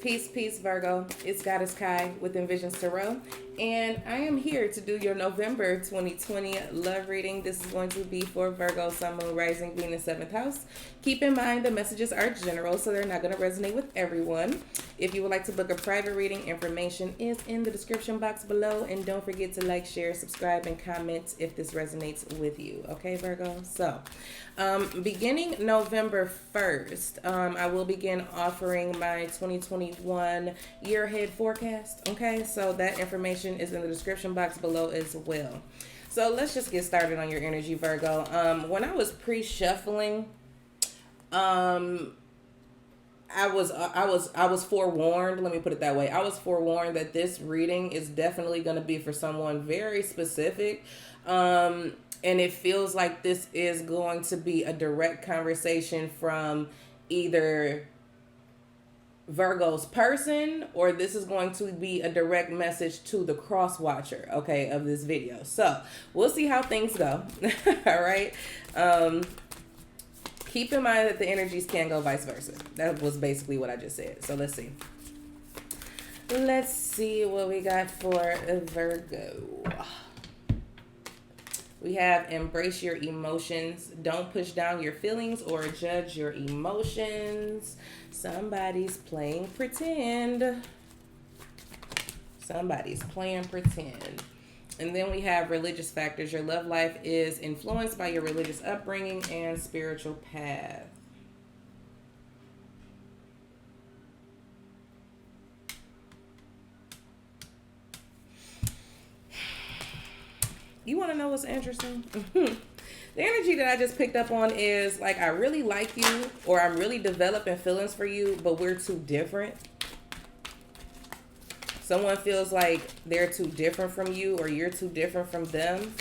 Peace, peace, Virgo. It's Goddess Kai with Envision Tarot, and I am here to do your November 2020 love reading. This is going to be for Virgo, Sun, Moon, Rising, Venus, 7th house. Keep in mind the messages are general, so they're not going to resonate with everyone. If you would like to book a private reading, information is in the description box below, and don't forget to like, share, subscribe, and comment if this resonates with you. Okay, Virgo? So, beginning November 1st, I will begin offering my 2021 year ahead forecast. Okay, so that information is in the description box below as well. So let's just get started on your energy, Virgo. When I was pre-shuffling, I was forewarned. Let me put it that way. I was forewarned that this reading is definitely going to be for someone very specific. And it feels like this is going to be a direct conversation from either Virgo's person, or this is going to be a direct message to the cross watcher, okay, of this video. So we'll see how things go. All right. Keep in mind that the energies can go vice versa. That was basically what I just said. So let's see. Let's see what we got for Virgo. We have embrace your emotions. Don't push down your feelings or judge your emotions. Somebody's playing pretend. Somebody's playing pretend. And then we have religious factors. Your love life is influenced by your religious upbringing and spiritual path. You want to know what's interesting? The energy that I just picked up on is like, I really like you, or I'm really developing feelings for you, but we're too different. Someone feels like they're too different from you, or you're too different from them.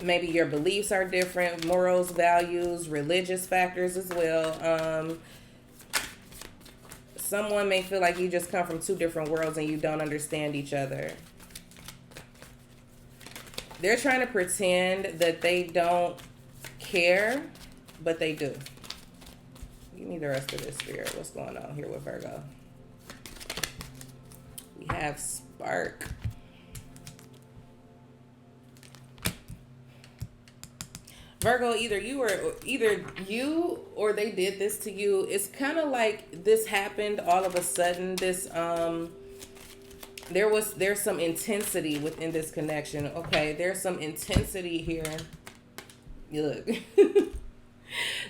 Maybe your beliefs are different, morals, values, religious factors as well. Someone may feel like you just come from two different worlds and you don't understand each other. They're trying to pretend that they don't care, but they do. Give me the rest of this, Spirit. What's going on here with Virgo? We have spark. Virgo, either you or they did this to you. It's kind of like this happened all of a sudden. There's some intensity within this connection. Okay, there's some intensity here. Look.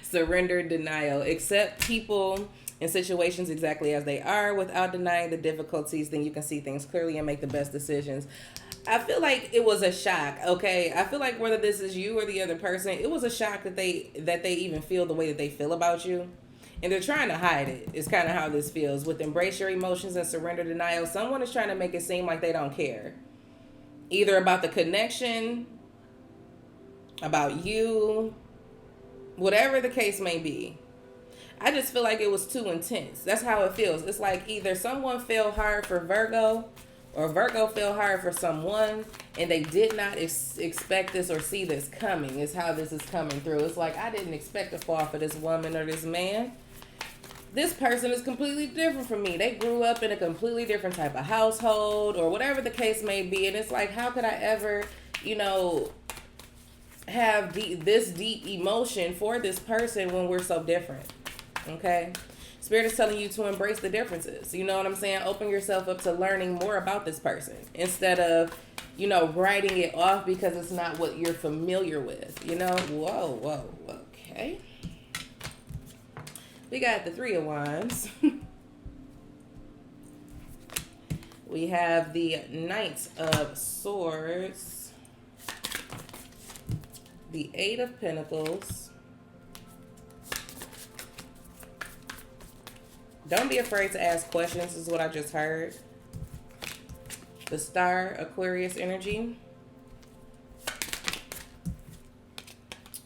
Surrender, denial. Accept people and situations exactly as they are without denying the difficulties. Then you can see things clearly and make the best decisions. I feel like it was a shock, okay? I feel like whether this is you or the other person, it was a shock that they even feel the way that they feel about you. And they're trying to hide it. It's kind of how this feels. With embrace your emotions and surrender denial, someone is trying to make it seem like they don't care. Either about the connection, about you, whatever the case may be. I just feel like it was too intense. That's how it feels. It's like either someone fell hard for Virgo, or Virgo fell hard for someone, and they did not expect this or see this coming. Is how this is coming through. It's like, I didn't expect to fall for this woman or this man. This person is completely different from me. They grew up in a completely different type of household, or whatever the case may be. And it's like, how could I ever, have this deep emotion for this person when we're so different? Okay? Spirit is telling you to embrace the differences. You know what I'm saying? Open yourself up to learning more about this person instead of, writing it off because it's not what you're familiar with. Whoa, okay. We got the Three of Wands. We have the Knight of Swords. The Eight of Pentacles. Don't be afraid to ask questions, is what I just heard. The Star, Aquarius energy.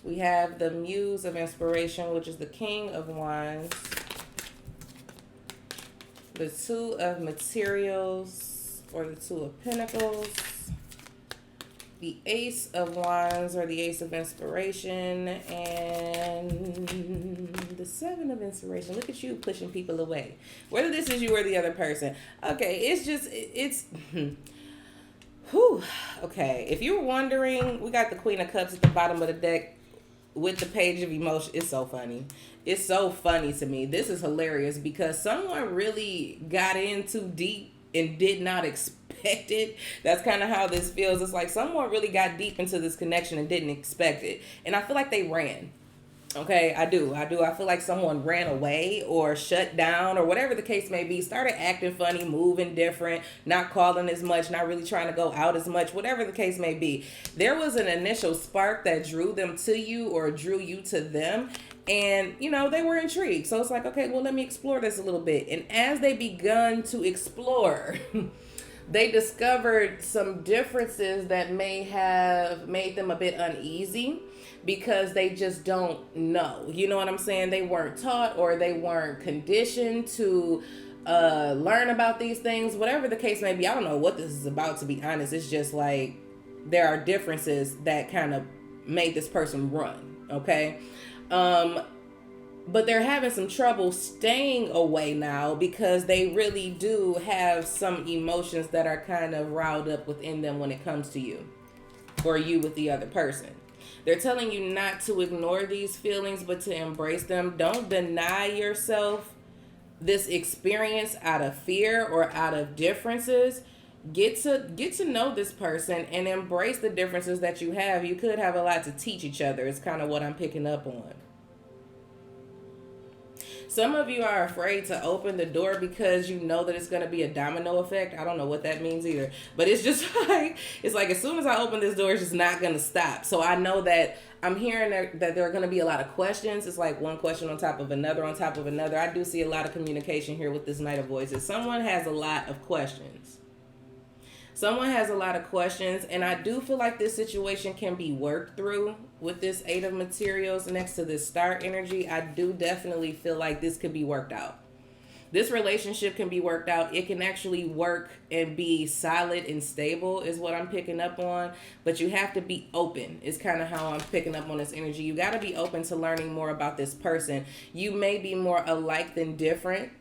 We have the Muse of Inspiration, which is the King of Wands. The Two of Materials, or the Two of Pentacles. The Ace of Wands, or the Ace of Inspiration. And the 7 of inspiration. Look at you pushing people away. Whether this is you or the other person. Okay, it's whew. Okay, if you were wondering, we got the Queen of Cups at the bottom of the deck with the Page of Emotion. It's so funny. It's so funny to me. This is hilarious because someone really got in too deep and did not expect it. That's kind of how this feels. It's like someone really got deep into this connection and didn't expect it. And I feel like they ran. Okay, I do. I feel like someone ran away or shut down or whatever the case may be, started acting funny, moving different, not calling as much, not really trying to go out as much, whatever the case may be. There was an initial spark that drew them to you or drew you to them. And, you know, they were intrigued. So it's like, okay, well, let me explore this a little bit. And as they begun to explore, they discovered some differences that may have made them a bit uneasy because they just don't know. You know what I'm saying? They weren't taught or they weren't conditioned to learn about these things. Whatever the case may be, I don't know what this is about, to be honest. It's just like there are differences that kind of made this person run, okay? But they're having some trouble staying away now because they really do have some emotions that are kind of riled up within them when it comes to you or you with the other person. They're telling you not to ignore these feelings, but to embrace them. Don't deny yourself this experience out of fear or out of differences. Get to know this person and embrace the differences that you have. You could have a lot to teach each other. It's kind of what I'm picking up on. Some of you are afraid to open the door because you know that it's going to be a domino effect. I don't know what that means either. But it's just like, it's like as soon as I open this door, it's just not going to stop. So I know that I'm hearing that there are going to be a lot of questions. It's like one question on top of another on top of another. I do see a lot of communication here with this Knight of Voices. Someone has a lot of questions. Someone has a lot of questions, and I do feel like this situation can be worked through with this 8 of Materials next to this star energy. I do definitely feel like this could be worked out. This relationship can be worked out. It can actually work and be solid and stable is what I'm picking up on. But you have to be open is kind of how I'm picking up on this energy. You got to be open to learning more about this person. You may be more alike than different.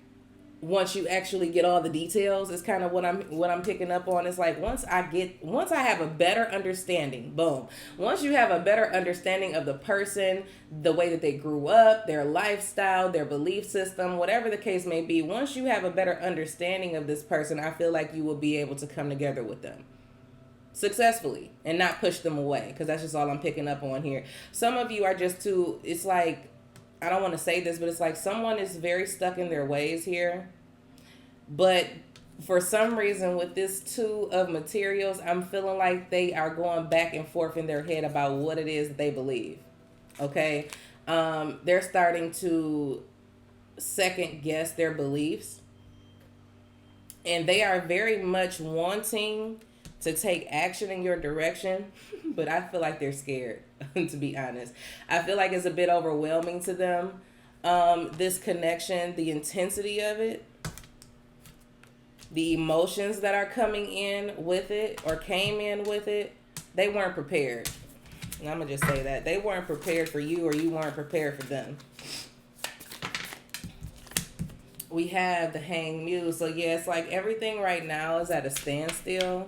Once you actually get all the details, is kind of what I'm picking up on. It's like once I have a better understanding, boom. Once you have a better understanding of the person, the way that they grew up, their lifestyle, their belief system, whatever the case may be, once you have a better understanding of this person, I feel like you will be able to come together with them successfully and not push them away, because that's just all I'm picking up on here. Some of you are just too, it's like, I don't want to say this, but it's like someone is very stuck in their ways here. But for some reason with this 2 of Materials, I'm feeling like they are going back and forth in their head about what it is that they believe. Okay? They're starting to second guess their beliefs. And they are very much wanting to take action in your direction, but I feel like they're scared, to be honest. I feel like it's a bit overwhelming to them. This connection, the intensity of it, the emotions that are coming in with it or came in with it, they weren't prepared. And I'm going to just say that. They weren't prepared for you or you weren't prepared for them. We have the Hanged Muse. So yeah, it's like everything right now is at a standstill.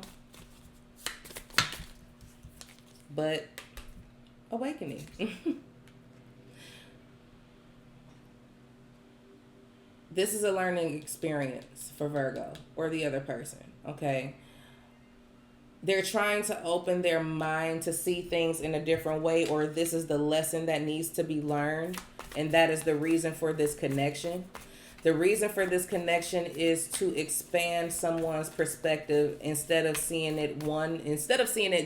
But awakening. This is a learning experience for Virgo or the other person, okay? They're trying to open their mind to see things in a different way, or this is the lesson that needs to be learned, and that is the reason for this connection. The reason for this connection is to expand someone's perspective instead of seeing it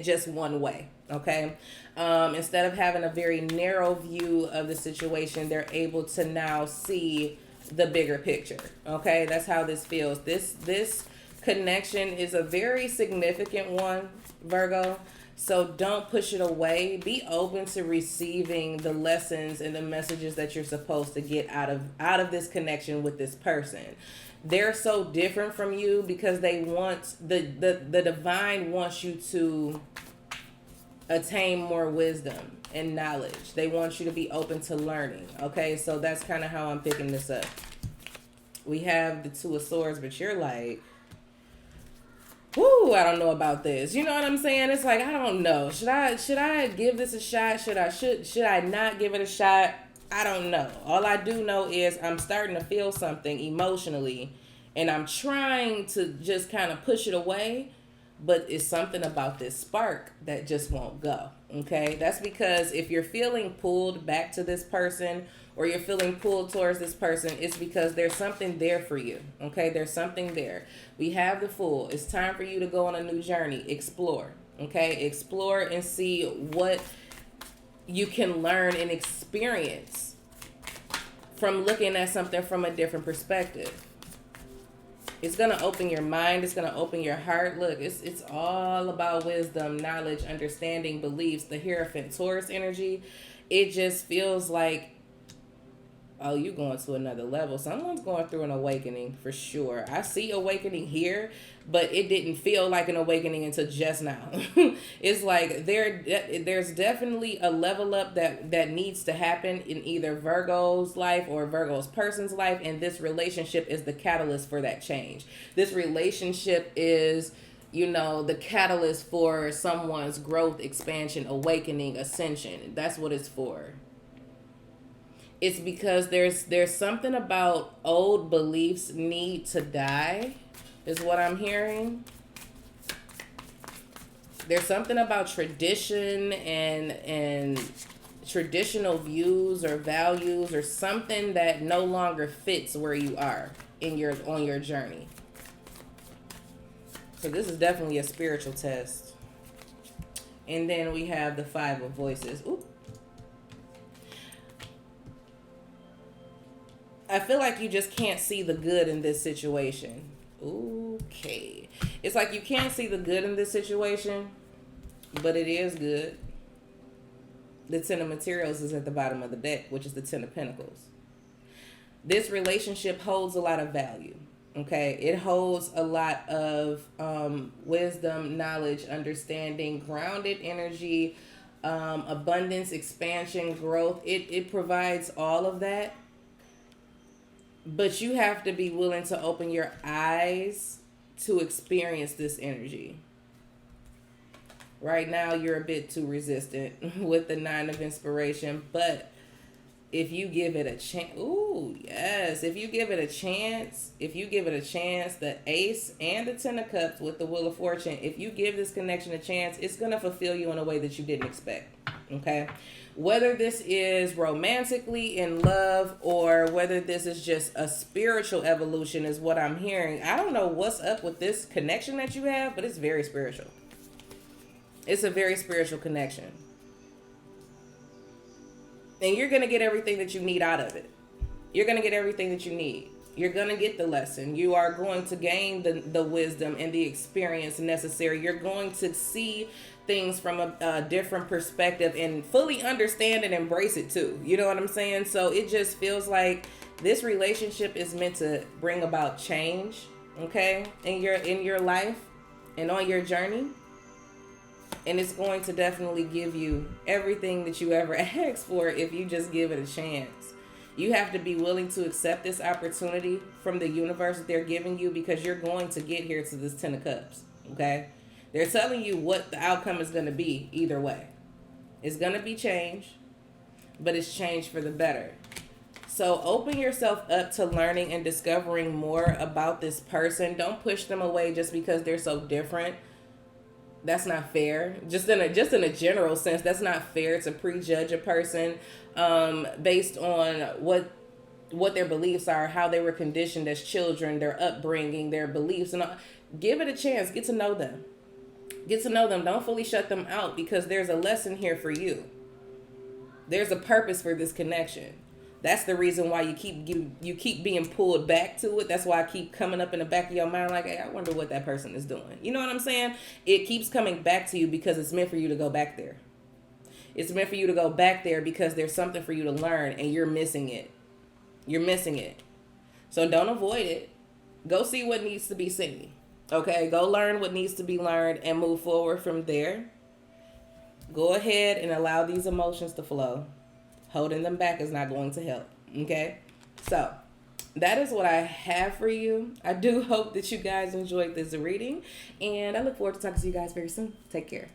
just one way. Okay. Instead of having a very narrow view of the situation, they're able to now see the bigger picture. Okay. That's how this feels. This connection is a very significant one, Virgo. So don't push it away. Be open to receiving the lessons and the messages that you're supposed to get out of this connection with this person. They're so different from you because they want the divine wants you to attain more wisdom and knowledge. They want you to be open to learning. Okay, so that's kind of how I'm picking this up. We have the Two of Swords, but you're like, whoo, I don't know about this. You know what I'm saying? It's like, I don't know. Should I give this a shot? Should I not give it a shot? I don't know. All I do know is I'm starting to feel something emotionally, and I'm trying to just kind of push it away, but it's something about this spark that just won't go. Okay? That's because if you're feeling pulled back to this person, or you're feeling pulled towards this person, it's because there's something there for you. Okay? There's something there. We have the Fool. It's time for you to go on a new journey. Explore. Okay? Explore and see what you can learn and experience from looking at something from a different perspective. It's going to open your mind. It's going to open your heart. Look, it's all about wisdom, knowledge, understanding, beliefs. The Hierophant Taurus energy, it just feels like, oh, you going to another level. Someone's going through an awakening for sure. I see awakening here, but it didn't feel like an awakening until just now. It's like there's definitely a level up that needs to happen in either Virgo's life or Virgo's person's life, and this relationship is the catalyst for that change. This relationship is, the catalyst for someone's growth, expansion, awakening, ascension. That's what it's for. It's because there's something about old beliefs need to die, is what I'm hearing. There's something about tradition and traditional views or values or something that no longer fits where you are on your journey. So this is definitely a spiritual test. And then we have the Five of Voices. Ooh. I feel like you just can't see the good in this situation. Okay. It's like you can't see the good in this situation, but it is good. The Ten of Materials is at the bottom of the deck, which is the Ten of Pentacles. This relationship holds a lot of value. Okay. It holds a lot of wisdom, knowledge, understanding, grounded energy, abundance, expansion, growth. It provides all of that. But you have to be willing to open your eyes to experience this energy. Right now, you're a bit too resistant with the Nine of Inspiration. But if you give it a chance, ooh, yes. If you give it a chance, the Ace and the Ten of Cups with the Wheel of Fortune, if you give this connection a chance, it's going to fulfill you in a way that you didn't expect. Okay? Whether this is romantically in love or whether this is just a spiritual evolution is what I'm hearing. I don't know what's up with this connection that you have, but it's very spiritual. It's a very spiritual connection. And you're going to get everything that you need out of it. You're going to get everything that you need. You're going to get the lesson. You are going to gain the wisdom and the experience necessary. You're going to see things from a different perspective and fully understand and embrace it too. You know what I'm saying? So it just feels like this relationship is meant to bring about change, okay, in your life and on your journey. And it's going to definitely give you everything that you ever asked for if you just give it a chance. You have to be willing to accept this opportunity from the universe that they're giving you, because you're going to get here to this Ten of Cups, okay? They're telling you what the outcome is going to be either way. It's going to be change, but it's change for the better. So open yourself up to learning and discovering more about this person. Don't push them away just because they're so different. That's not fair. Just in a general sense, that's not fair to prejudge a person based on what their beliefs are, how they were conditioned as children, their upbringing, their beliefs, and all. Give it a chance. Get to know them. Get to know them. Don't fully shut them out, because there's a lesson here for you. There's a purpose for this connection. That's the reason why you keep being pulled back to it. That's why I keep coming up in the back of your mind like, hey, I wonder what that person is doing. You know what I'm saying? It keeps coming back to you because it's meant for you to go back there. It's meant for you to go back there because there's something for you to learn, and you're missing it. You're missing it. So don't avoid it. Go see what needs to be seen. Okay, go learn what needs to be learned and move forward from there. Go ahead and allow these emotions to flow. Holding them back is not going to help. Okay? So, that is what I have for you. I do hope that you guys enjoyed this reading. And I look forward to talking to you guys very soon. Take care.